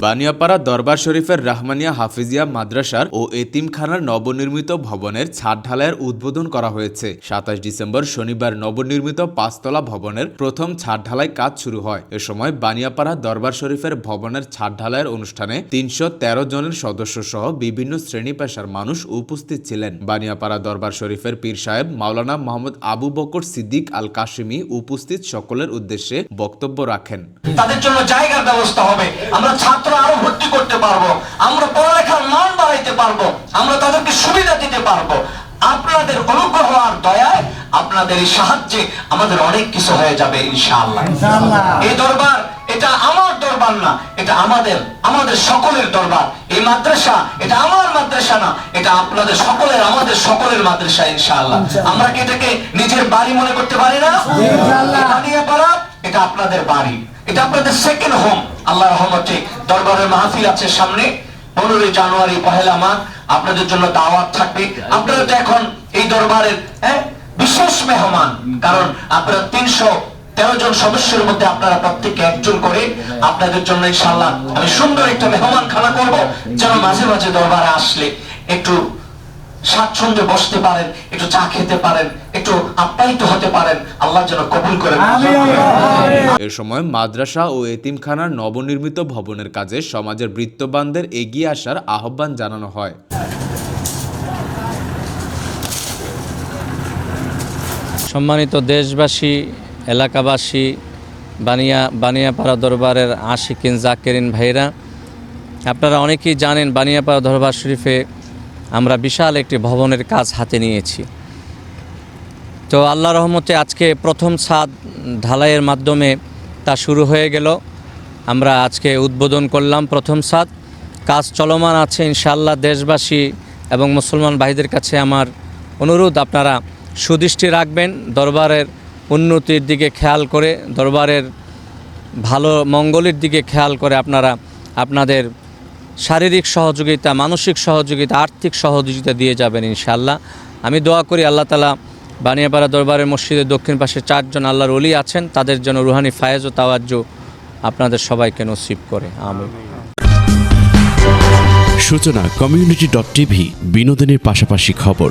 বানিয়াপাড়া দরবার শরীফের রাহমানিয়া হাফিজিয়া মাদ্রাসার ও এতিমখানার নবনির্মিত ভবনের ছাদ ঢালাইয়ের উদ্বোধন করা হয়েছে। ২৭ ডিসেম্বর শনিবার নবনির্মিত ৫তলা ভবনের প্রথম ছাদ ঢালাই কাজ শুরু হয়। এ সময় বানিয়াপাড়া দরবার শরীফের ভবনের ছাদ ঢালাইয়ের অনুষ্ঠানে ৩১৩ জনের সদস্য সহ বিভিন্ন শ্রেণী পেশার মানুষ উপস্থিত ছিলেন। বানিয়াপাড়া দরবার শরীফের পীর সাহেব মাওলানা মোহাম্মদ আবু বকর সিদ্দিক আল কাশিমি উপস্থিত সকলের উদ্দেশ্যে বক্তব্য রাখেন। তাদের জন্য জায়গার ব্যবস্থা হবে, আমরা ছাত্র আরো ভর্তি করতে পারবো, আমরা পড়ালেখার মান বাড়াইতে পারবো, আমরা তাদেরকে সুবিধা দিতে পারবো। আপনাদের অনুগ্রহ আর দয়ায়, আপনাদের এই সাহায্যে আমাদের অনেক কিছু হয়ে যাবে ইনশাআল্লাহ। এই দরবার এটা আমার দরবার না, এটা আমাদের সকলের দরবার। এই মাদ্রাসা এটা আমার মাদ্রাসা না, এটা আপনাদের সকলের, আমাদের সকলের মাদ্রাসা ইনশাআল্লাহ। আমরা কি এটাকে নিজের বাড়ি মনে করতে পারি না? বানিয়াপাড়া এটা আপনাদের বাড়ি, এটা আপনাদের সেকেন্ড হোম। আল্লাহর রহমতে দরবারের মাহফিল আছে সামনে, 15 জানুয়ারি পহেলা মাঘ, আপনাদের জন্য দাওয়াত থাকবে। আপনারা তো এখন এই দরবারের বিশেষ মেহমান, কারণ আপনারা ৩১৩ জন সদস্যের মধ্যে আপনারা প্রত্যেকে একজন করে। আপনাদের জন্য ইনশাআল্লাহ আমি সুন্দর একটা মেহমান খানা করব, যেন মাঝে মাঝে দরবারে আসলে একটু স্বাচ্ছন্দ্যে বসতে পারেন, একটু চা খেতে পারেন, একটু আপ্যায়িত হতে পারেন। আল্লাহ যেন কবুল করেন। এ সময় মাদ্রাসা ও এতিমখানার নবনির্মিত ভবনের কাজে সমাজের বৃত্তবানদের এগিয়ে আসার আহ্বান জানানো হয়। সম্মানিত দেশবাসী, এলাকাবাসী, বানিয়াপাড়া দরবারের আশিকিন জাকেরিন ভাইরা, আপনারা অনেকেই জানেন বানিয়াপাড়া দরবার শরীফে আমরা বিশাল একটি ভবনের কাজ হাতে নিয়েছি। তো আল্লাহ রহমতে আজকে প্রথম ছাদ ঢালাইয়ের মাধ্যমে তা শুরু হয়ে গেল। আমরা আজকে উদ্বোধন করলাম প্রথম ছাদ। কাজ চলমান আছে ইনশাআল্লাহ। দেশবাসী এবং মুসলমান ভাইদের কাছে আমার অনুরোধ, আপনারা সুদৃষ্টি রাখবেন, দরবারের উন্নতির দিকে খেয়াল করে, দরবারের ভালো মঙ্গলের দিকে খেয়াল করে আপনারা আপনাদের শারীরিক সহযোগিতা, মানসিক সহযোগিতা, আর্থিক সহযোগিতা দিয়ে যাবেন ইনশাআল্লাহ। আমি দোয়া করি আল্লাহ তাআলা বানিয়াপাড়া দরবারের মসজিদের দক্ষিণ পাশে 4 জন আল্লাহর ওলি আছেন, তাদের জন্য রুহানি ফায়েজ ও তাওয়াজ্জু আপনাদের সবাইকে নসিব করে। আমিন। সূচনা community.tv, বিনোদনের পাশাপাশি খবর।